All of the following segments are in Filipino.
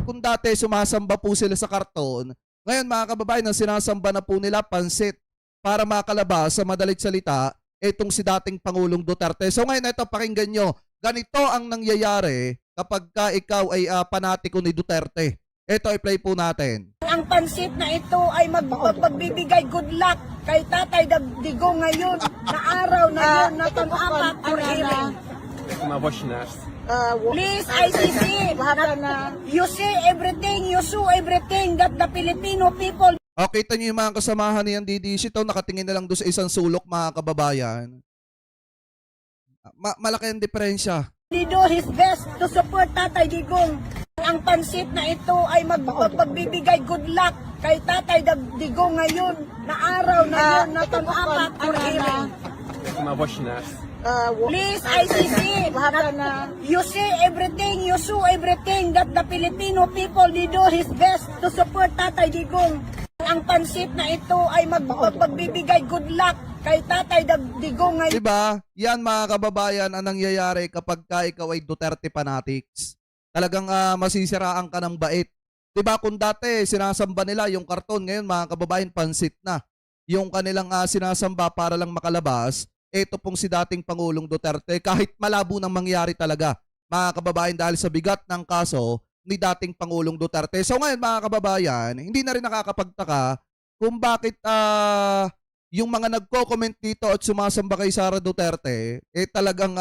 kung dati sumasamba po sila sa karton, ngayon mga kababayan, ang sinasamba na po nila pansit para makalabas sa madalit salita itong si dating Pangulong Duterte. So ngayon ito, pakinggan nyo, ganito ang nangyayari kapag ka ikaw ay panatiko ni Duterte. Ito, i-play po natin. Ang pansit na ito ay magbibigay good luck kay Tatay Digong ngayon na araw na yun na pang-apat for hearing. Please, ICC, you see everything, you sue everything that the Filipino people. Okay, kita nyo yung mga kasamahan niyan DDC. Ito, nakatingin na lang doon sa isang sulok, mga kababayan. Malaki ang diferensya. He do his best to support Tatay Digong. Ang pansit na ito ay magbibigay good luck kay Tatay Digong ngayon na araw na yun na pang-apat for hearing. Please, ICC, you see everything, you sue everything that the Filipino people do his best to support Tatay Digong. Ang pansit na ito ay magbibigay good luck kay Tatay Digong ngayon. Diba? Yan mga kababayan ang nangyayari kapag ka ikaw ay Duterte fanatics. Talagang masisiraan ka ng bait. Diba kung dati sinasamba nila yung karton, ngayon mga kababayan pansit na. Yung kanilang sinasamba para lang makalabas, ito pong si dating Pangulong Duterte kahit malabo nang mangyari talaga mga kababayan dahil sa bigat ng kaso ni dating Pangulong Duterte. So ngayon mga kababayan, hindi na rin nakakapagtaka kung bakit yung mga nagko-comment dito at sumasamba kay Sara Duterte, talagang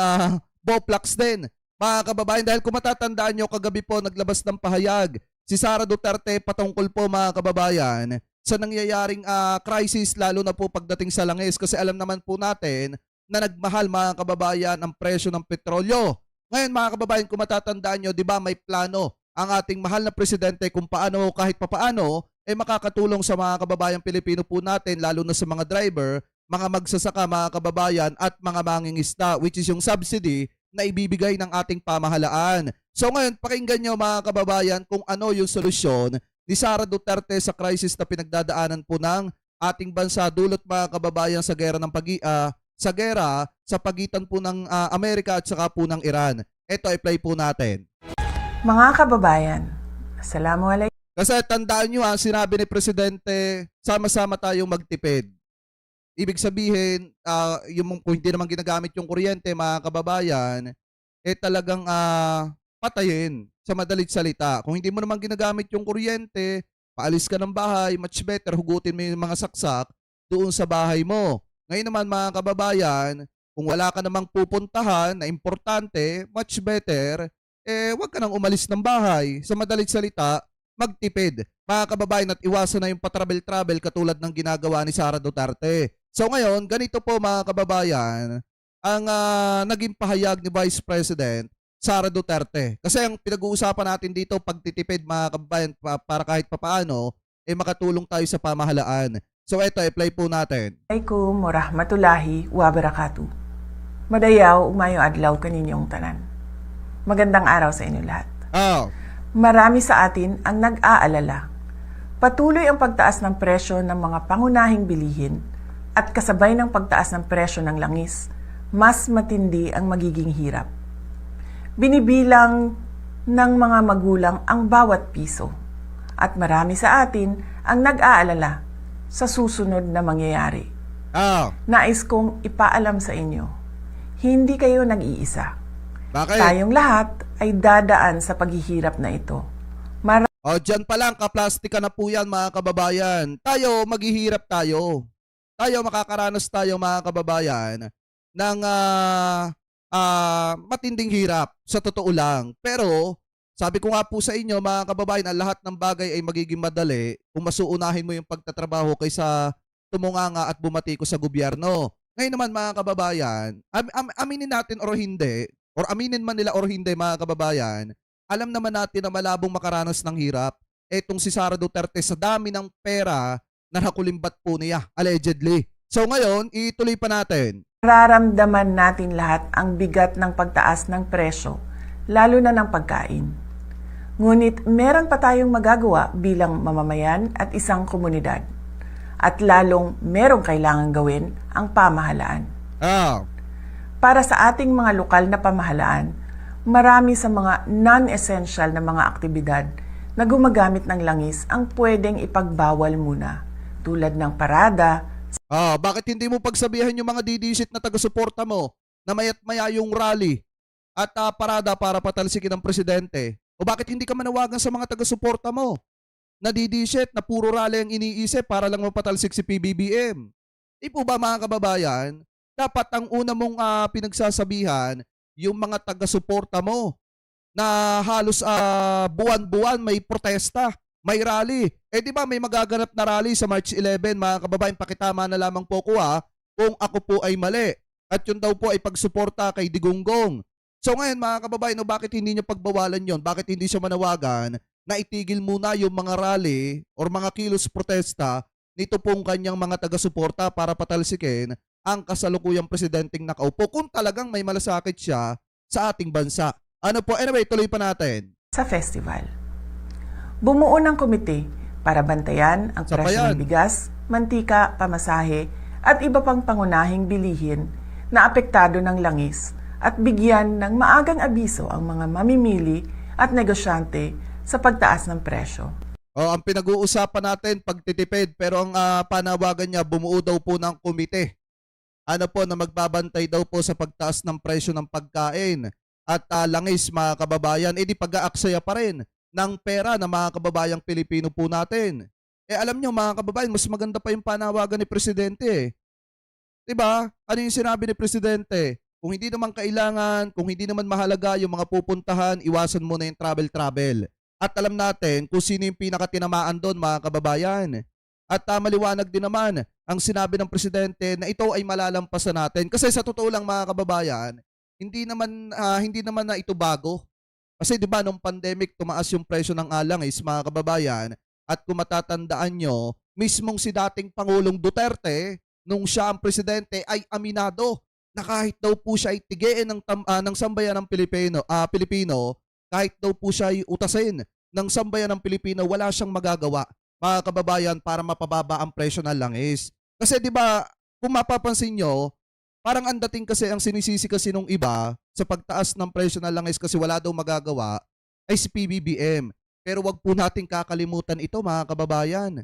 boplax din. Mga kababayan, dahil kung matatandaan nyo, kagabi po naglabas ng pahayag si Sara Duterte patungkol po mga kababayan sa nangyayaring crisis lalo na po pagdating sa langis kasi alam naman po natin na nagmahal mga kababayan ang presyo ng petrolyo. Ngayon mga kababayan, kung matatandaan nyo, di ba may plano ang ating mahal na presidente kung paano kahit papaano makakatulong sa mga kababayang Pilipino po natin lalo na sa mga driver, mga magsasaka mga kababayan at mga mangingisda which is yung subsidy na ibibigay ng ating pamahalaan. So ngayon, pakinggan nyo mga kababayan kung ano yung solusyon ni Sara Duterte sa crisis na pinagdadaanan po ng ating bansa dulot mga kababayan sa gera ng sa pagitan po ng Amerika at saka po ng Iran. Ito i-play po natin. Mga kababayan, assalamualaikum. Kasi tandaan nyo sinabi ni Presidente, sama-sama tayong magtipid. Ibig sabihin, kung hindi naman ginagamit yung kuryente, mga kababayan, talagang patayin sa madalit salita. Kung hindi mo naman ginagamit yung kuryente, paalis ka ng bahay, much better, hugutin mo yung mga saksak doon sa bahay mo. Ngayon naman mga kababayan, kung wala ka namang pupuntahan na importante, much better, wag ka nang umalis ng bahay. Sa madalit salita, magtipid. Mga kababayan, at iwasan na yung patravel-travel katulad ng ginagawa ni Sara Duterte. So ngayon, ganito po mga kababayan, ang naging pahayag ni Vice President Sara Duterte. Kasi ang pinag-uusapan natin dito, pagtitipid mga kababayan, para kahit papaano, makatulong tayo sa pamahalaan. So ito, i-play po natin. Assalamualaikum warahmatullahi wabarakatuh. Madayaw, umayo adlaw kaninyong tanan. Magandang araw sa inyo lahat. Marami sa atin ang nag-aalala. Patuloy ang pagtaas ng presyo ng mga pangunahing bilihin at kasabay ng pagtaas ng presyo ng langis, mas matindi ang magiging hirap. Binibilang ng mga magulang ang bawat piso at marami sa atin ang nag-aalala sa susunod na mangyayari. Nais kong ipaalam sa inyo, hindi kayo nag-iisa. Bakit? Tayong lahat ay dadaan sa paghihirap na ito. Dyan pa lang, kaplastika na po yan mga kababayan. Tayo, maghihirap tayo. Tayo, makakaranas tayo mga kababayan ng matinding hirap sa totoo lang. Pero, sabi ko nga po sa inyo mga kababayan, ang lahat ng bagay ay magiging madali kung masuunahin mo yung pagtatrabaho kaysa tumunganga at bumatiko sa gobyerno. Ngayon naman mga kababayan, aminin natin or hindi, or aminin man nila or hindi mga kababayan, alam naman natin na malabong makaranas ng hirap etong si Sara Duterte sa dami ng pera na nakulimbat po niya, allegedly. So ngayon, ituloy pa natin. Nararamdaman natin lahat ang bigat ng pagtaas ng presyo, lalo na ng pagkain. Ngunit meron pa tayong magagawa bilang mamamayan at isang komunidad. At lalong merong kailangan gawin ang pamahalaan. Para sa ating mga lokal na pamahalaan, marami sa mga non-essential na mga aktibidad na gumagamit ng langis ang pwedeng ipagbawal muna, tulad ng parada. Bakit hindi mo pagsabihan yung mga didisit na taga-suporta mo na maya't maya yung rally at parada para patalsikin ng presidente? O bakit hindi ka manawagan sa mga taga-suporta mo na didisit na puro rally ang iniisip para lang mapatalsik si PBBM? Di po ba mga kababayan, dapat ang una mong pinagsasabihan yung mga taga-suporta mo na halos buwan-buwan may protesta, may rally. Di ba may magaganap na rally sa March 11, mga kababayan, pakitama na lamang po ko kung ako po ay mali. At yun daw po ay pagsuporta kay Digonggong. So ngayon mga kababayan, bakit hindi niyo pagbawalan yon? Bakit hindi siya manawagan na itigil muna yung mga rally or mga kilos protesta nito pong kanyang mga taga-suporta para patalsikin ang kasalukuyang presidenteng nakaupo kung talagang may malasakit siya sa ating bansa. Ano po? Anyway, tuloy pa natin. Sa festival, bumuo ng komite para bantayan ang presyo ng bigas, mantika, pamasahe at iba pang pangunahing bilihin na apektado ng langis at bigyan ng maagang abiso ang mga mamimili at negosyante sa pagtaas ng presyo. Ang pinag-uusapan natin pagtitipid, pero ang panawagan niya, bumuo daw po ng komite. Ano po, na magbabantay daw po sa pagtaas ng presyo ng pagkain at langis, mga kababayan. Di pag-aaksaya pa rin ng pera ng mga kababayang Pilipino po natin. Alam nyo mga kababayan, mas maganda pa yung panawagan ni Presidente. Diba? Ano yung sinabi ni Presidente? Kung hindi naman kailangan, kung hindi naman mahalaga yung mga pupuntahan, iwasan mo na yung travel. At alam natin kung sino yung pinakatinamaan doon, mga kababayan. At maliwanag din naman ang sinabi ng Presidente na ito ay malalampasan natin. Kasi sa totoo lang mga kababayan, hindi naman na ito bago. Kasi 'di ba nung pandemic tumaas yung presyo ng alangis, mga kababayan, at kung matatandaan nyo, mismong si dating Pangulong Duterte nung siya ang presidente ay aminado na kahit daw po siya ay tigiin ng sambayan ng Pilipino, kahit daw po siya ay utasin ng sambayan ng Pilipino, wala siyang magagawa, mga kababayan, para mapababa ang presyo ng langis. Kasi 'di ba, kung mapapansin nyo, parang ang dating kasi ang sinisisi kasi nung iba sa pagtaas ng presyo ng langis kasi wala daw magagawa ay si PBBM. Pero wag po nating kakalimutan ito, mga kababayan.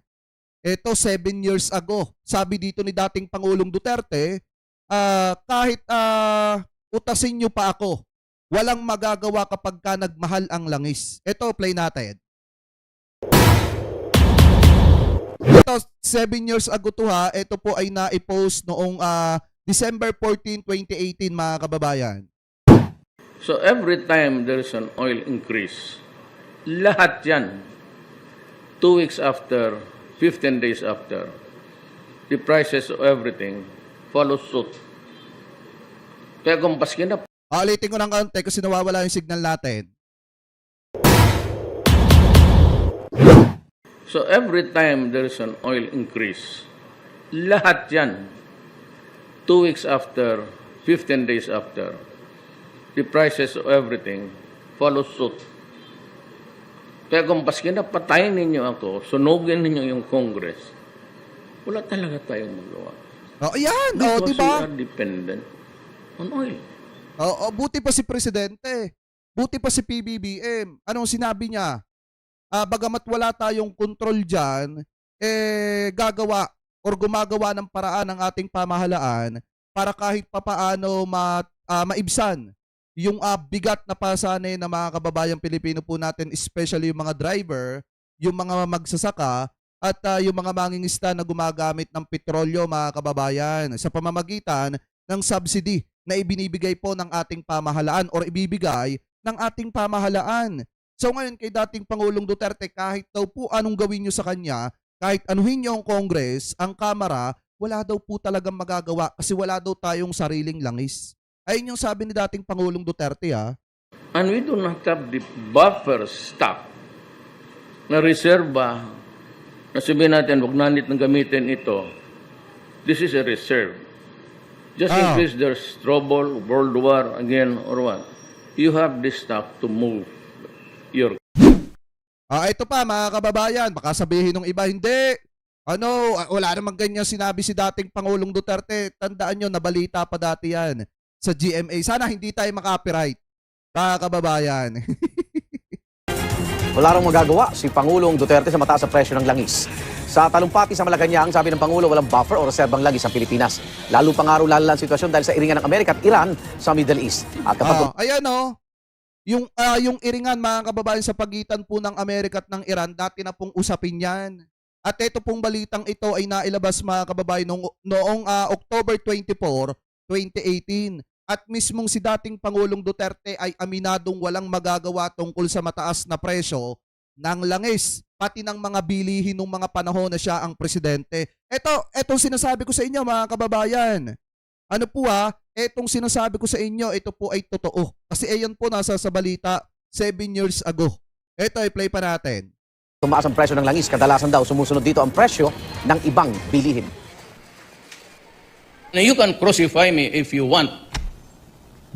Ito 7 years ago, sabi dito ni dating Pangulong Duterte, kahit utasin nyo pa ako, walang magagawa kapag ka nagmahal ang langis. Ito, play natin. Ito, 7 years ago to ha. Ito po ay na-post noong December 14, 2018, mga kababayan. So every time there is an oil increase, lahat yan, 2 weeks after, 15 days after, the prices of everything follow suit. Kaya kung paskin na. Alitin ko ng kaunti kasi nawawala yung signal natin. So every time there is an oil increase, lahat yan, 2 weeks after, 15 days after, the prices of everything follow suit. Kaya kung paskin na patayin ninyo ako, sunugin ninyo yung Congress, wala talaga tayong magawa. Yan. Because Diba? we are dependent on oil. Buti pa si Presidente. Buti pa si PBBM. Anong sinabi niya? Bagamat wala tayong control dyan, gagawa or gumagawa ng paraan ng ating pamahalaan para kahit papaano maibsan yung bigat na pasanay ng mga kababayang Pilipino po natin, especially yung mga driver, yung mga magsasaka, at yung mga mangingisda na gumagamit ng petrolyo, mga kababayan, sa pamamagitan ng subsidy na ibinibigay po ng ating pamahalaan or ibibigay ng ating pamahalaan. So ngayon kay dating Pangulong Duterte, kahit daw po anong gawin nyo sa kanya, kahit anuhin nyo ang Congress, ang Kamara, wala daw po talagang magagawa kasi wala daw tayong sariling langis. Ayun yung sabi ni dating Pangulong Duterte And we do not have the buffer stock na reserva na sabihin natin, wag nanit nang gamitin ito. This is a reserve. Just in case there's trouble, world war again, or what. You have this stock to move your... Ito pa mga kababayan, baka sabihin ng iba, hindi. Wala namang ganyan sinabi si dating Pangulong Duterte. Tandaan nyo, nabalita pa dati yan sa GMA. Sana hindi tayo makapiright, mga kababayan. Wala rang magagawa si Pangulong Duterte sa mataas na presyo ng langis. Sa talumpati sa Malacanang, sabi ng Pangulo, walang buffer o reserbang langis ang Pilipinas. Lalo pang araw-lala ang sitwasyon dahil sa iringan ng Amerika at Iran sa Middle East. At kapag Ayan yung iringan mga kababayan sa pagitan po ng Amerika at ng Iran, dati na pong usapin yan. At ito pong balitang ito ay nailabas mga kababayan noong October 24, 2018. At mismong si dating Pangulong Duterte ay aminadong walang magagawa tungkol sa mataas na presyo ng langis, pati ng mga bilihin nung mga panahon na siya ang presidente. Etong sinasabi ko sa inyo mga kababayan. Ano po etong sinasabi ko sa inyo, ito po ay totoo. Kasi ayan po nasa sa balita 7 years ago. Ito ay play pa natin. tumaas ang presyo ng langis, kadalasan daw sumusunod dito ang presyo ng ibang bilihin. Now, you can crucify me if you want.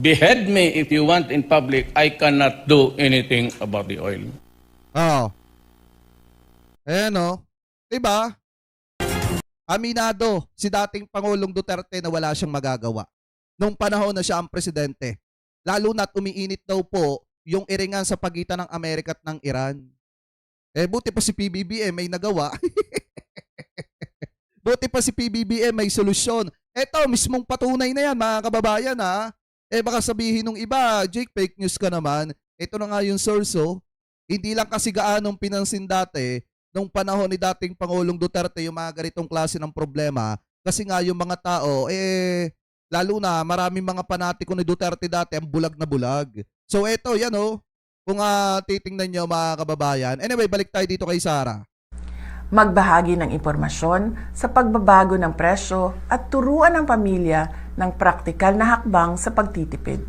Behead me if you want in public. I cannot do anything about the oil. Ayan diba? Aminado si dating Pangulong Duterte na wala siyang magagawa nung panahon na siya ang presidente. Lalo na't umiinit daw po yung iringan sa pagitan ng Amerika at ng Iran. Buti pa si PBBM may nagawa. Buti pa si PBBM may solusyon. Eto, mismong patunay na yan mga kababayan baka sabihin nung iba, Jake, fake news ka naman. Ito na nga yung source Hindi lang kasi gaanong pinansin dati nung panahon ni dating Pangulong Duterte yung mga ganitong klase ng problema. Kasi nga yung mga tao, lalo na maraming mga panatiko ni Duterte dati ang bulag na bulag. So eto, yan kung titingnan nyo mga kababayan. Anyway, balik tayo dito kay Sarah. Magbahagi ng impormasyon sa pagbabago ng presyo at turuan ng pamilya ng praktikal na hakbang sa pagtitipid,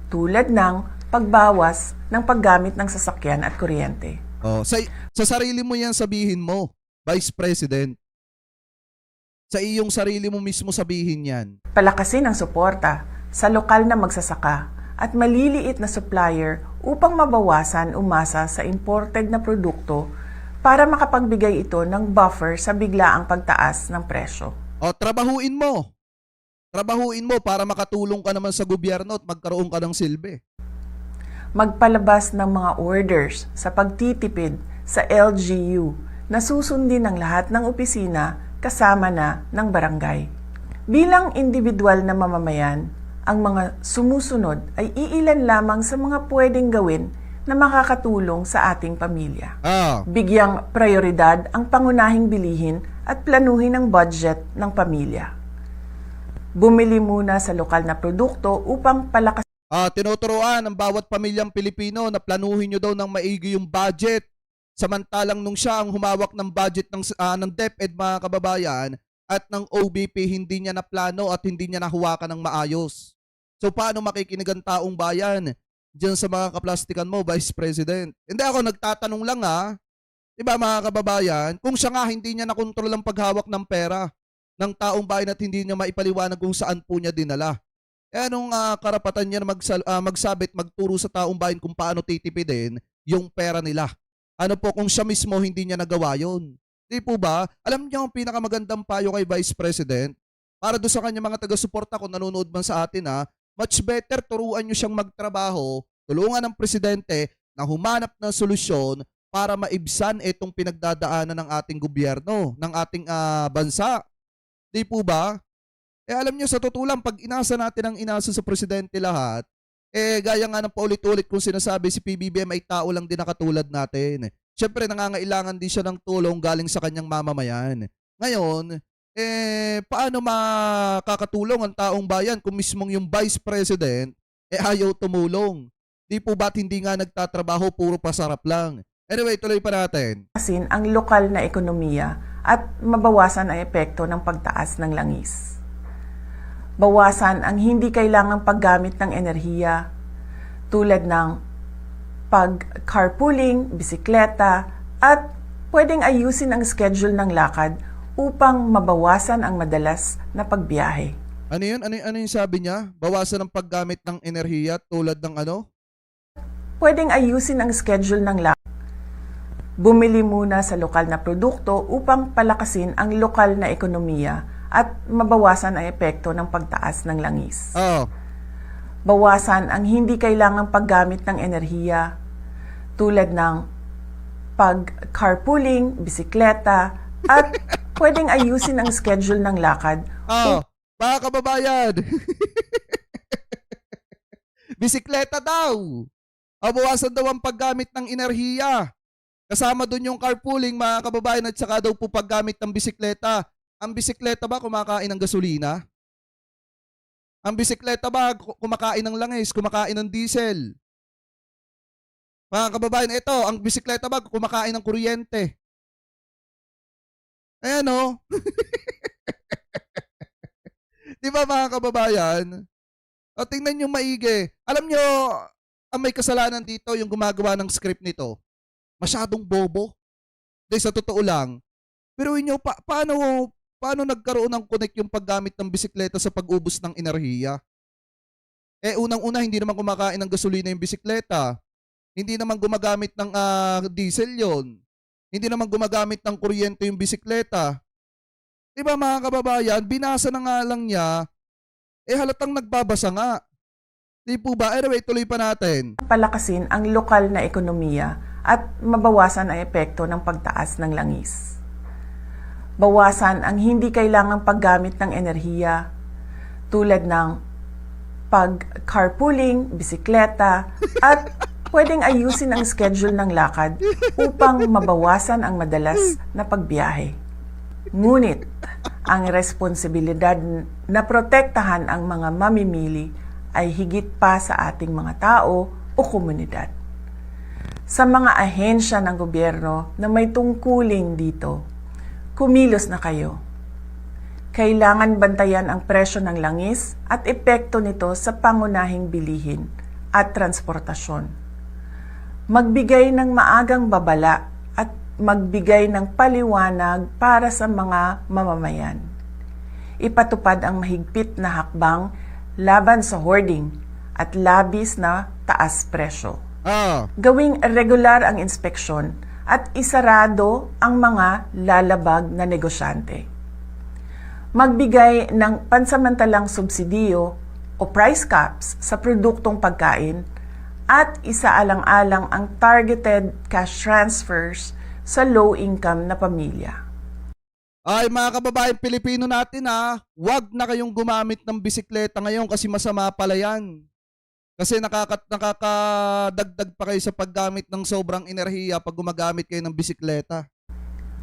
tulad ng pagbawas ng paggamit ng sasakyan at kuryente. Sa sarili mo yan sabihin mo, Vice President. Sa iyong sarili mo mismo sabihin yan. Palakasin ang suporta sa lokal na magsasaka at maliliit na supplier upang mabawasan umasa sa imported na produkto para makapagbigay ito ng buffer sa biglaang pagtaas ng presyo. Trabahuin mo. Trabahuin mo para makatulong ka naman sa gobyerno at magkaroon ka ng silbi. Magpalabas ng mga orders sa pagtitipid sa LGU na susundin ng lahat ng opisina kasama na ng barangay. Bilang individual na mamamayan, ang mga sumusunod ay iilan lamang sa mga pwedeng gawin na makakatulong sa ating pamilya. Bigyang prioridad ang pangunahing bilihin at planuhin ang budget ng pamilya. Bumili muna sa lokal na produkto upang palakasin. Tinuturuan ng bawat pamilyang Pilipino na planuhin nyo daw ng maigi yung budget. Samantalang nung siya ang humawak ng budget ng DepEd mga kababayan at ng OBP, hindi niya na plano at hindi niya nahuwakan ng maayos. So paano makikinig ang taong bayan diyan sa mga kaplastikan mo, Vice President? Hindi ako nagtatanong lang diba mga kababayan, kung siya nga hindi niya nakontrol ang paghawak ng pera ng taong bayan at hindi niya maipaliwanag kung saan po niya dinala. Anong karapatan niya na magsabit, magturo sa taong bayan kung paano titipidin yung pera nila? Ano po kung siya mismo hindi niya nagawa yun? Di po ba? Alam niyo ang pinakamagandang payo kay Vice President? Para doon sa kanya mga taga-suporta kung nanonood man sa atin much better turuan niyo siyang magtrabaho, tulungan ng presidente na humanap ng solusyon para maibsan itong pinagdadaanan ng ating gobyerno, ng ating bansa. Di po ba? Alam niyo sa totoo lang, pag inasa natin ang inasa sa presidente lahat, gaya nga ng paulit-ulit kung sinasabi, si PBBM ay tao lang din na katulad natin. Siyempre, nangangailangan din siya ng tulong galing sa kanyang mamamayan. Ngayon, paano makakatulong ang taong bayan kung mismong yung Vice President ayaw tumulong? Di po ba't hindi nga nagtatrabaho, puro pasarap lang? Anyway, tuloy pa natin. Ang lokal na ekonomiya at mabawasan ang epekto ng pagtaas ng langis. Bawasan ang hindi kailangang paggamit ng enerhiya tulad ng pag-carpooling, bisikleta at pwedeng ayusin ang schedule ng lakad upang mabawasan ang madalas na pagbiyahe. Ano yun? Ano yung sabi niya? Bawasan ang paggamit ng enerhiya tulad ng ano? Pwedeng ayusin ang schedule ng lakad. Bumili muna sa lokal na produkto upang palakasin ang lokal na ekonomiya at mabawasan ang epekto ng pagtaas ng langis. Bawasan ang hindi kailangang paggamit ng enerhiya tulad ng pag-carpooling, bisikleta, at pwedeng ayusin ang schedule ng lakad. Mga kababayan, bisikleta daw. Bawasan daw ang paggamit ng enerhiya. Kasama doon yung carpooling, mga kababayan, at saka daw po paggamit ng bisikleta. Ang bisikleta ba kumakain ng gasolina? Ang bisikleta ba kumakain ng langis, kumakain ng diesel? Mga kababayan, ito, ang bisikleta ba kumakain ng kuryente? Ayan o. Di ba mga kababayan? O tingnan nyo maigi. Alam nyo, ang may kasalanan dito yung gumagawa ng script nito. Masyadong bobo. Di sa totoo lang. Pero inyo, paano nagkaroon ng connect yung paggamit ng bisikleta sa pag-ubos ng enerhiya? Unang-una, hindi naman kumakain ng gasolina yung bisikleta. Hindi naman gumagamit ng diesel yon. Hindi naman gumagamit ng kuryente yung bisikleta. Diba mga kababayan, binasa na nga lang niya, halatang nagbabasa nga. Di po ba? Anyway, tuloy pa natin. Palakasin ang lokal na ekonomiya at mabawasan ang epekto ng pagtaas ng langis. Bawasan ang hindi kailangang paggamit ng enerhiya tulad ng pag-carpooling, bisikleta, at pwedeng ayusin ang schedule ng lakad upang mabawasan ang madalas na pagbiyahe. Ngunit, ang responsibilidad na protektahan ang mga mamimili ay higit pa sa ating mga tao o komunidad. Sa mga ahensya ng gobyerno na may tungkulin dito, kumilos na kayo. Kailangan bantayan ang presyo ng langis at epekto nito sa pangunahing bilihin at transportasyon. Magbigay ng maagang babala at magbigay ng paliwanag para sa mga mamamayan. Ipatupad ang mahigpit na hakbang laban sa hoarding at labis na taas presyo. Gawing regular ang inspeksyon at isarado ang mga lalabag na negosyante. Magbigay ng pansamantalang subsidiyo o price caps sa produktong pagkain at isaalang-alang ang targeted cash transfers sa low-income na pamilya. Ay mga kababayan Pilipino natin wag na kayong gumamit ng bisikleta ngayon kasi masama pala yan. Kasi nakakadagdag pa kayo sa paggamit ng sobrang enerhiya pag gumagamit kayo ng bisikleta.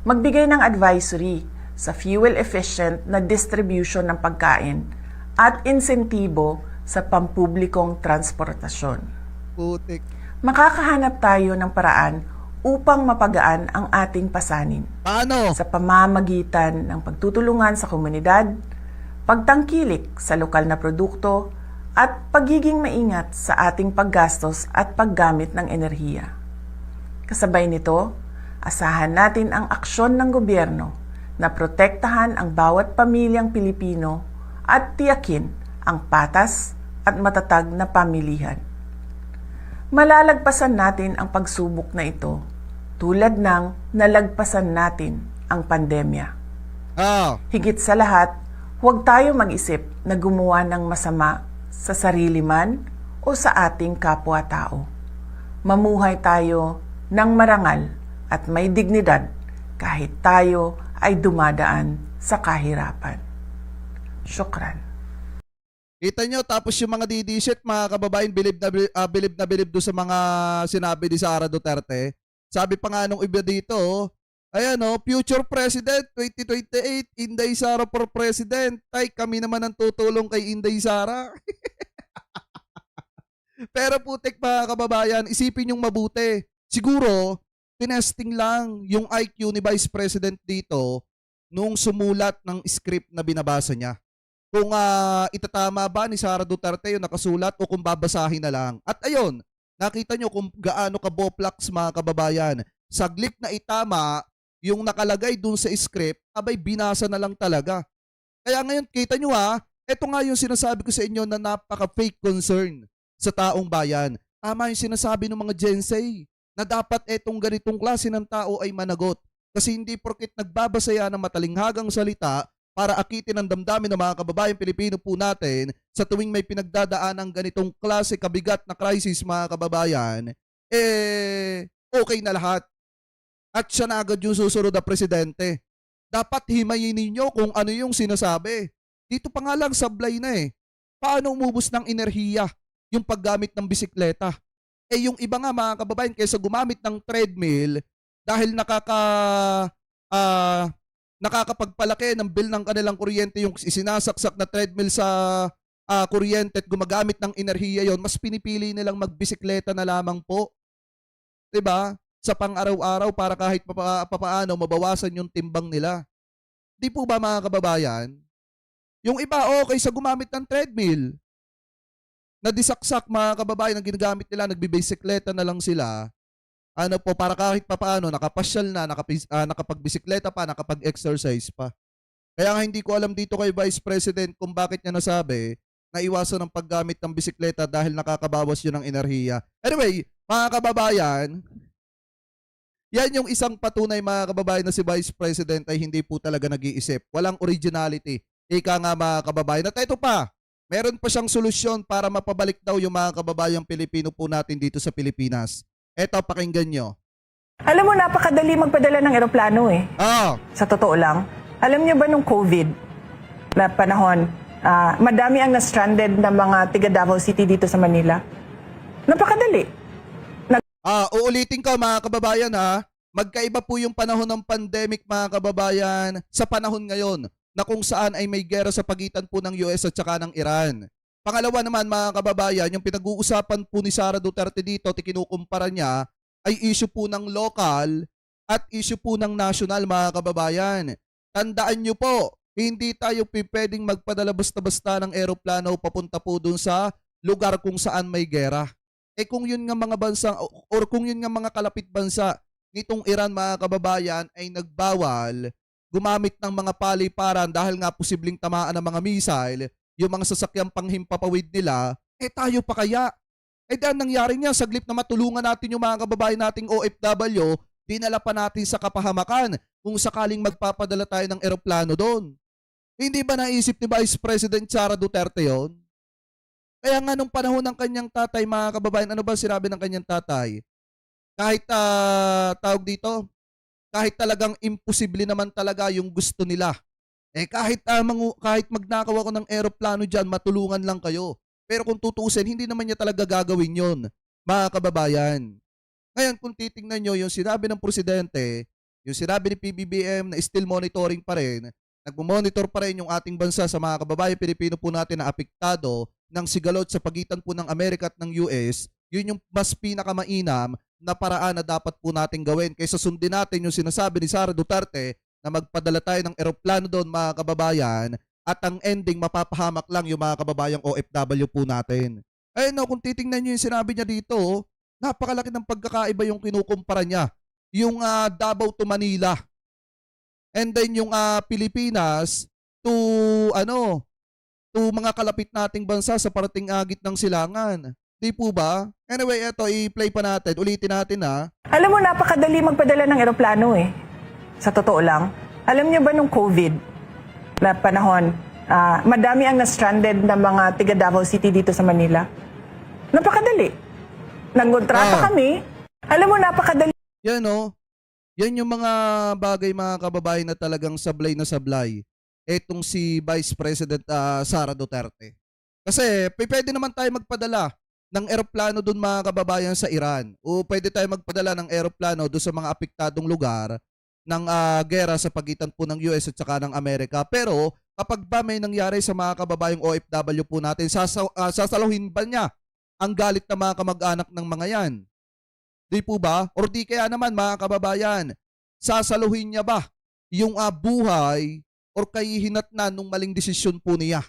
Magbigay ng advisory sa fuel-efficient na distribution ng pagkain at insentibo sa pampublikong transportasyon. Putik. Makakahanap tayo ng paraan upang mapagaan ang ating pasanin. Paano? Sa pamamagitan ng pagtutulungan sa komunidad, pagtangkilik sa lokal na produkto, at pagiging maingat sa ating paggastos at paggamit ng enerhiya. Kasabay nito, asahan natin ang aksyon ng gobyerno na protektahan ang bawat pamilyang Pilipino at tiyakin ang patas at matatag na pamilihan. Malalagpasan natin ang pagsubok na ito tulad ng nalagpasan natin ang pandemya. Higit sa lahat, huwag tayo mag-isip na gumawa ng masama sa sarili man o sa ating kapwa-tao. Mamuhay tayo ng marangal at may dignidad kahit tayo ay dumadaan sa kahirapan. Syukran. Kita nyo, tapos yung mga didishit, mga kababayan, bilib na bilib doon sa mga sinabi ni Sara Duterte. Sabi pa nga nung iba dito, ayan future president 2028, Inday Sara for president. Tay, kami naman ang tutulong kay Inday Sara. Pero putik mga kababayan, isipin yung mabuti. Siguro, tinesting lang yung IQ ni Vice President dito nung sumulat ng script na binabasa niya. Kung itatama ba ni Sara Duterte yung nakasulat o kung babasahin na lang. At ayun, nakita nyo kung gaano ka-boplax mga kababayan. Saglit na itama yung nakalagay dun sa script, abay binasa na lang talaga. Kaya ngayon, kita nyo ito nga yung sinasabi ko sa inyo na napaka-fake concern sa taong bayan. Tama yung sinasabi ng mga Gen Z na dapat etong ganitong klase ng tao ay managot. Kasi hindi porket nagbabasa yan ng matalinghagang salita para akitin ang damdamin ng mga kababayan Pilipino po natin sa tuwing may pinagdadaan ng ganitong klase kabigat na crisis mga kababayan, okay na lahat. at siya na agad yung susunod na presidente. Dapat himayin ninyo kung ano yung sinasabi. Dito pa nga lang sablay na eh. Paano umubos ng enerhiya yung paggamit ng bisikleta? Eh yung iba nga mga kababayan, kaysa gumamit ng treadmill dahil nakakapagpalaki ng bill ng kanilang kuryente yung isinasaksak na treadmill sa kuryente at gumagamit ng enerhiya yon, mas pinipili nilang magbisikleta na lamang po. 'Di ba? Sa pang-araw-araw para kahit papaano mabawasan yung timbang nila. Di po ba mga kababayan? Yung iba okay sa gumamit ng treadmill. Nadisaksak mga kababayan ang ginagamit nila, nagbibisikleta na lang sila. Ano po, para kahit papaano nakapasyal na, nakapagbisikleta pa, nakapag-exercise pa. Kaya nga hindi ko alam dito kay Vice President kung bakit niya nasabi na iwasan ang paggamit ng bisikleta dahil nakakabawas yun ng enerhiya. Anyway, mga kababayan, yan yung isang patunay mga kababayan na si Vice President ay hindi po talaga nag-iisip. Walang originality. Ika nga mga kababayan. At ito pa, meron pa siyang solusyon para mapabalik daw yung mga kababayang Pilipino po natin dito sa Pilipinas. Eto, pakinggan nyo. Alam mo, napakadali magpadala ng eroplano eh. Sa totoo lang. Alam niyo ba nung COVID na panahon, madami ang na-stranded na mga tiga Davao City dito sa Manila? Napakadali. Uulitin ko mga kababayan ha. Magkaiba po yung panahon ng pandemic mga kababayan sa panahon ngayon na kung saan ay may gera sa pagitan po ng US at saka ng Iran. Pangalawa naman mga kababayan, yung pinag-uusapan po ni Sara Duterte dito at kinukumpara niya ay issue po ng local at issue po ng national mga kababayan. Tandaan nyo po, hindi tayo pwedeng magpadala basta-basta ng eroplano papunta po dun sa lugar kung saan may gera. Eh kung yun nga mga bansa or kung yun nga mga kalapit bansa nitong Iran mga kababayan ay nagbawal gumamit ng mga paliparan dahil nga posibleng tamaan ng mga missile, yung mga sasakyang panghimpapawid nila, eh tayo pa kaya? Eh dahil nangyari niya, saglit na matulungan natin yung mga kababayan nating OFW, dinala pa natin sa kapahamakan kung sakaling magpapadala tayo ng eroplano doon. Hindi ba naisip ni Vice President Sara Duterte yon? Kaya nga nung panahon ng kanyang tatay, mga kababayan, ano ba sinabi ng kanyang tatay? Kahit tawag dito, kahit talagang imposible naman talaga yung gusto nila. Eh kahit magnakaw ako ng eroplano dyan, matulungan lang kayo. Pero kung tutuusin, hindi naman niya talaga gagawin yon, mga kababayan. Ngayon, kung titingnan nyo yung sinabi ng presidente, yung sinabi ni PBBM na still monitoring pa rin, nagmo-monitor pa rin yung ating bansa sa mga kababayan Pilipino po natin na apektado ng sigalot sa pagitan po ng Amerika at ng US, yun yung mas pinakamainam na paraan na dapat po natin gawin kaysa sundin natin yung sinasabi ni Sara Duterte na magpadala tayo ng eroplano doon mga kababayan at ang ending mapapahamak lang yung mga kababayang OFW po natin. Ayun no, kung titingnan nyo yung sinabi niya dito, napakalaki ng pagkakaiba yung kinukumpara niya. Yung Davao to Manila. And then yung Pilipinas to mga kalapit nating bansa sa parating agit ng silangan. Di po ba? Anyway, eto, i-play pa natin. Ulitin natin ha. Alam mo, napakadali magpadala ng eroplano eh. Sa totoo lang. Alam niyo ba nung COVID na panahon, madami ang na-stranded na mga tiga Davao City dito sa Manila? Napakadali. Nagkontrata kami. Alam mo, napakadali. Yan o. Yan yung mga bagay mga kababayan na talagang sablay na sablay. Etong si Vice President Sara Duterte. Kasi pwede naman tayo magpadala ng eroplano doon mga kababayan sa Iran. O pwede tayo magpadala ng eroplano doon sa mga apektadong lugar ng gera sa pagitan po ng US at saka ng Amerika. Pero kapag ba may nangyari sa mga kababayang OFW po natin, sasaluhin ba niya ang galit ng mga kamag-anak ng mga yan? Di po ba? Or di kaya naman mga kababayan, sasaluhin niya ba yung buhay or kahihinatnan nung maling desisyon po niya?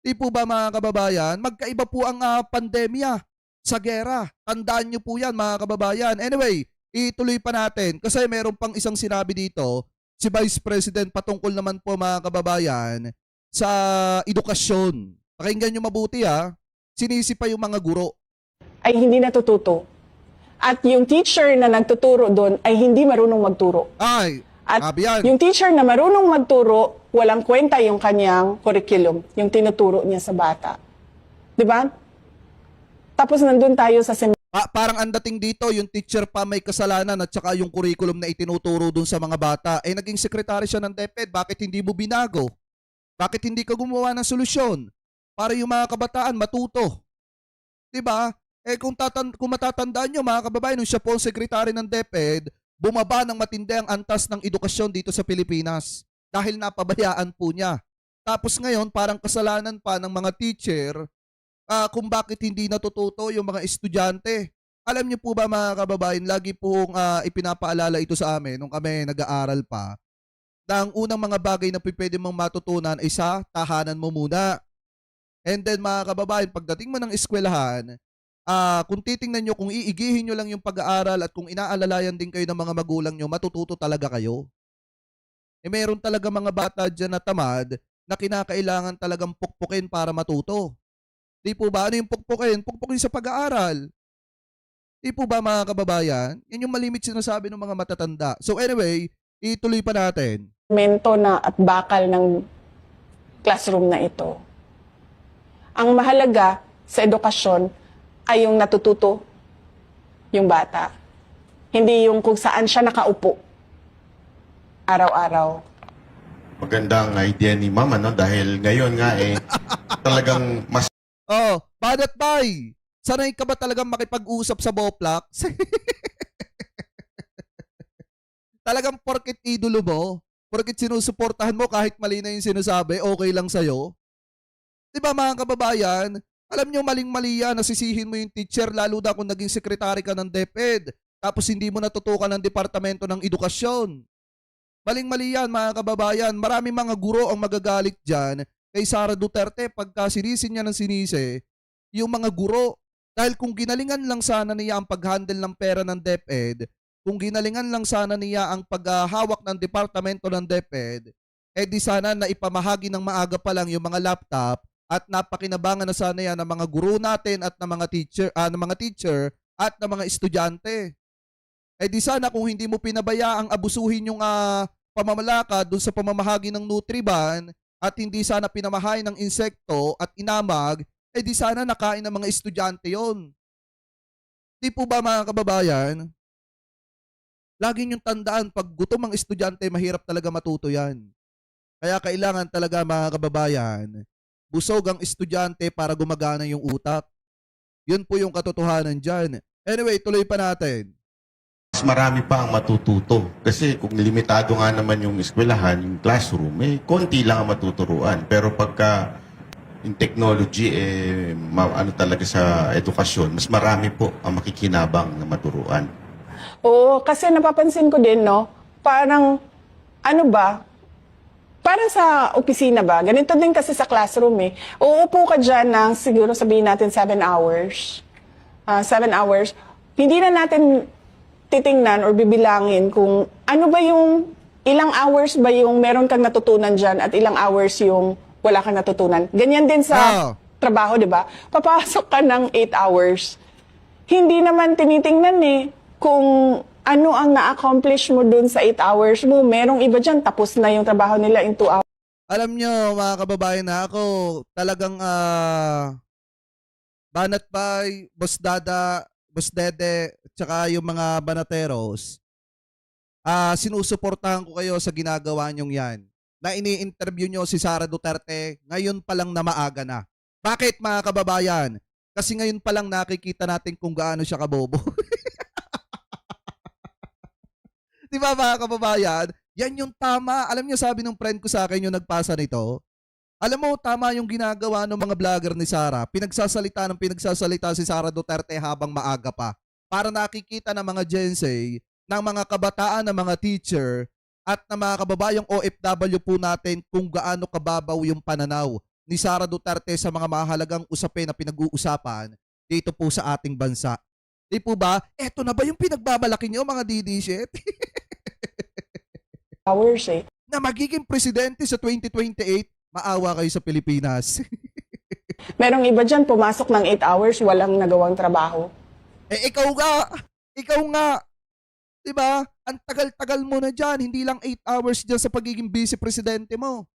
Di po ba mga kababayan? Magkaiba po ang pandemya sa gera. Tandaan niyo po yan mga kababayan. Anyway, ituloy pa natin kasi meron pang isang sinabi dito si Vice President patungkol naman po mga kababayan sa edukasyon. Pakinggan niyo mabuti ha. Sinisi pa yung mga guro. Ay hindi natututo. At yung teacher na nagtuturo doon ay hindi marunong magturo. Ay, At sabi yan. yung teacher na marunong magturo, walang kwenta yung kanyang curriculum, yung tinuturo niya sa bata. 'Di ba? Tapos nandun tayo sa Parang ang dating dito, yung teacher pa may kasalanan at saka yung curriculum na itinuturo dun sa mga bata. Eh naging sekretary siya ng DepEd, bakit hindi mo binago? Bakit hindi ka gumawa ng solusyon para yung mga kabataan matuto? 'Di ba? Eh kung matatandaan nyo mga kababayan, nung siya po ang sekretary ng DepEd, bumaba ng matindi ang antas ng edukasyon dito sa Pilipinas dahil napabayaan po niya. Tapos ngayon, parang kasalanan pa ng mga teacher kung bakit hindi natututo yung mga estudyante. Alam niyo po ba mga kababayan, lagi pong ipinapaalala ito sa amin nung kami nag-aaral pa, na ang unang mga bagay na pwede mong matutunan ay sa tahanan mo muna. And then mga kababayan, pagdating mo ng eskwelahan, kung titingnan nyo, kung iigihin nyo lang yung pag-aaral at kung inaalalayan din kayo ng mga magulang nyo, matututo talaga kayo. Eh meron talaga mga bata dyan na tamad na kinakailangan talagang pukpukin para matuto. Di po ba? Ano yung pukpukin? Pukpukin sa pag-aaral. Di po ba mga kababayan? Yan yung malimit sinasabi ng mga matatanda. So anyway, ituloy pa natin. Mento na at bakal ng classroom na ito. Ang mahalaga sa edukasyon ay yung natututo yung bata. Hindi yung kung saan siya nakaupo araw-araw. Magandang idea ni Mama, no? Dahil ngayon nga talagang mas Oh, Badat Bay, sanay ka ba talagang makipag-usap sa Boplax? Talagang porket idolo mo, porket sinusuportahan mo kahit mali na yung sinasabi, okay lang sa'yo? Diba mga kababayan, alam nyo maling-mali yan, nasisihin mo yung teacher lalo na kung naging sekretary ka ng DepEd tapos hindi mo natutukan ng Departamento ng Edukasyon. Maling-mali yan mga kababayan, marami mga guro ang magagalit dyan kay Sara Duterte pagka sinisin niya ng sinisi yung mga guro. Dahil kung ginalingan lang sana niya ang pag-handle ng pera ng DepEd, kung ginalingan lang sana niya ang paghahawak ng departamento ng DepEd, eh di sana na ipamahagi ng maaga pa lang yung mga laptop at napakinabangan na sana yan ng mga guro natin at ng mga teacher at ng mga estudyante. Eh di sana kung hindi mo pinabayaang abusuhin yung pamamalakad dun sa pamamahagi ng Nutriban at hindi sana pinamahay ng insekto at inamag, eh di sana nakain ng mga estudyante yon. Di po ba mga kababayan? Lagi niyong tandaan, pag gutom ang estudyante, mahirap talaga matuto yan. Kaya kailangan talaga mga kababayan, busog ang estudyante para gumagana yung utak. Yun po yung katotohanan dyan. Anyway, tuloy pa natin. marami pa ang matututo. Kasi kung limitado nga naman yung eskwelahan, yung classroom, konti lang ang matuturuan. Pero pagka yung technology, ano talaga sa edukasyon, mas marami po ang makikinabang na maturuan. Oo, kasi napapansin ko din, no? Parang, ano ba? Parang sa opisina ba? Ganito din kasi sa classroom eh. Uupo ka dyan ng siguro sabihin natin 7 hours. 7 hours. Hindi na natin titingnan or bibilangin kung ano ba yung ilang hours ba yung meron kang natutunan dyan at ilang hours yung wala kang natutunan. Ganyan din sa trabaho, di ba? Papasok ka ng 8 hours. Hindi naman tinitingnan eh kung ano ang na-accomplish mo dun sa 8 hours mo. Merong iba dyan, tapos na yung trabaho nila in 2 hours. Alam nyo mga kababayan na ako, talagang Banat Bay, Boss Dada, Boss Dede, tsaka yung mga banateros, sinusuportahan ko kayo sa ginagawa nyong yan. Na ini-interview nyo si Sara Duterte, ngayon pa lang na maaga na. Bakit mga kababayan? Kasi ngayon pa lang nakikita natin kung gaano siya kabobo. Di ba mga kababayan? Yan yung tama. Alam nyo, sabi ng friend ko sa akin yung nagpasa nito, alam mo, tama yung ginagawa ng mga vlogger ni Sara. Pinagsasalita si Sara Duterte habang maaga pa. Para nakikita ng mga Gen Z, ng mga kabataan, ng mga teacher, at ng mga kababayang OFW po natin kung gaano kababaw yung pananaw ni Sara Duterte sa mga mahalagang usapin na pinag-uusapan dito po sa ating bansa. Di po ba? Eto na ba yung pinagbabalaki nyo mga DD-shit? Hours eh. Na magiging presidente sa 2028, maawa kayo sa Pilipinas. Merong iba dyan, pumasok ng 8 hours, walang nagawang trabaho. Eh ikaw nga. 'Di ba? Ang tagal-tagal mo na diyan, hindi lang 8 hours diyan sa pagiging vice presidente mo.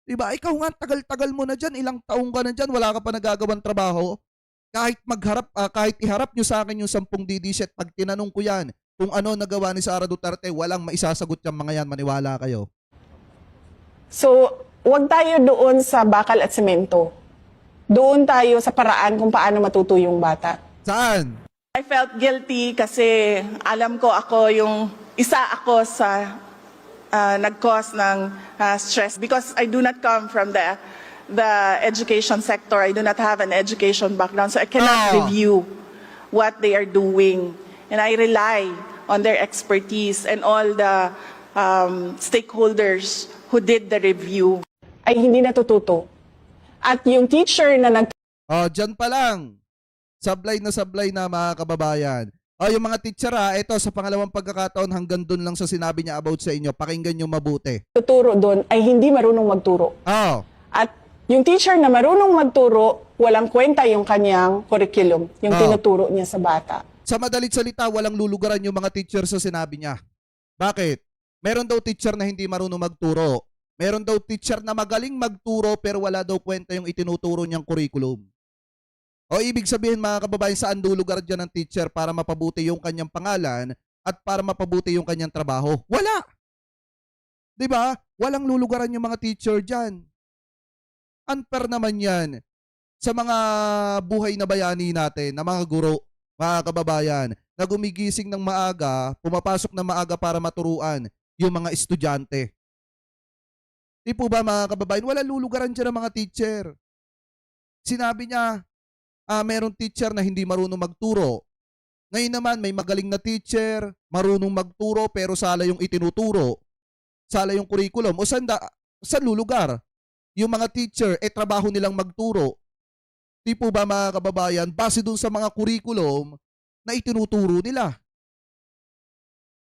'Di ba? Ikaw nga tagal-tagal mo na diyan, ilang taong ka na diyan, wala ka pa nagagawang trabaho. kahit iharap nyo sa akin yung 10 DD set, pag tinanong ko yan kung ano nagawa ni Sara Duterte, walang maisasagot yung mga yan, maniwala kayo. So, wag tayo doon sa bakal at semento. Doon tayo sa paraan kung paano matuto yung bata. Saan? I felt guilty kasi alam ko isa ako sa nag-cause ng stress because I do not come from the education sector. I do not have an education background, so I cannot review what they are doing. And I rely on their expertise and all the stakeholders who did the review. Ay hindi natututo. At yung teacher na Dyan pa lang. Sablay na mga kababayan. Yung mga teacher ito sa pangalawang pagkakataon hanggang doon lang sa sinabi niya about sa inyo. Pakinggan nyo mabuti. nagtuturo doon ay hindi marunong magturo. At yung teacher na marunong magturo, walang kwenta yung kanyang curriculum, yung tinuturo niya sa bata. Sa madalit salita, walang lulugaran yung mga teacher sa sinabi niya. Bakit? Meron daw teacher na hindi marunong magturo. Meron daw teacher na magaling magturo pero wala daw kwenta yung itinuturo niyang curriculum. O ibig sabihin mga kababayan, saan lulugar dyan ng teacher para mapabuti yung kanyang pangalan at para mapabuti yung kanyang trabaho? Wala! Diba? Walang lulugaran yung mga teacher dyan. Unfair naman yan sa mga buhay na bayani natin, na mga guro, mga kababayan, na gumigising ng maaga, pumapasok ng maaga para maturuan yung mga estudyante. Di po ba mga kababayan? Wala lulugaran dyan ng mga teacher. Sinabi niya, merong teacher na hindi marunong magturo. Ngayon naman, may magaling na teacher, marunong magturo pero sala yung itinuturo. Sala yung curriculum. O saan lulugar? Yung mga teacher, trabaho nilang magturo. Di po ba mga kababayan? Base dun sa mga curriculum na itinuturo nila.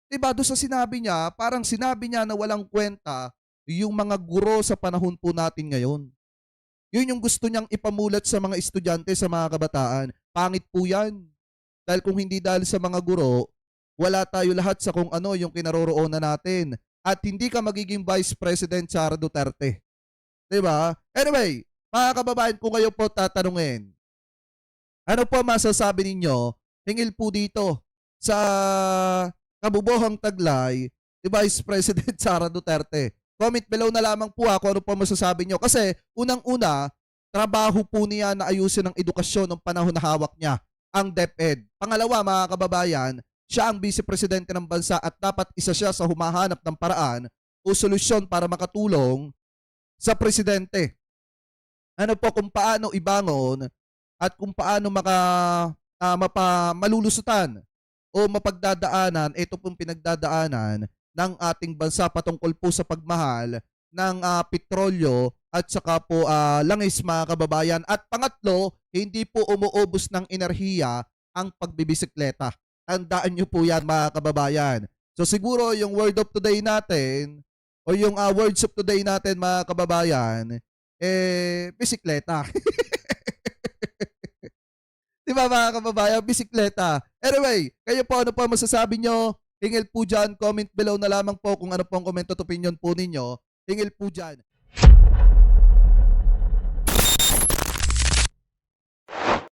Diba doon sa sinabi niya, parang sinabi niya na walang kwenta yung mga guro sa panahon po natin ngayon. Yun yung gusto niyang ipamulat sa mga estudyante, sa mga kabataan. Pangit po yan. Dahil kung hindi dahil sa mga guro, wala tayo lahat sa kung ano yung kinaroroonan natin. At hindi ka magiging Vice President Sara Duterte. Diba? Anyway, mga kababayan, kung kayo po tatanungin, ano po masasabi ninyo, hingil po dito sa kabubuhang taglay ni Vice President Sara Duterte. Comment below na lamang po kung ano po masasabi nyo. Kasi unang-una, trabaho po niya na ayusin ang edukasyon ng panahon na hawak niya, ang DepEd. Pangalawa, mga kababayan, siya ang Vice Presidente ng bansa at dapat isa siya sa humahanap ng paraan o solusyon para makatulong sa Presidente. Ano po kung paano ibangon at kung paano malulusutan o mapagdadaanan, ito pong pinagdadaanan ng ating bansa patungkol po sa pagmahal ng petrolyo at saka po langis, mga kababayan. At pangatlo, hindi po umuubos ng enerhiya ang pagbibisikleta. Tandaan nyo po yan, mga kababayan. So siguro yung word of today natin o yung words of today natin, mga kababayan, bisikleta. Diba mga kababayan, bisikleta. Anyway, kayo po ano po masasabi nyo? Hingil po dyan, comment below na lamang po kung ano pong comment at opinion po ninyo. Hingil po dyan.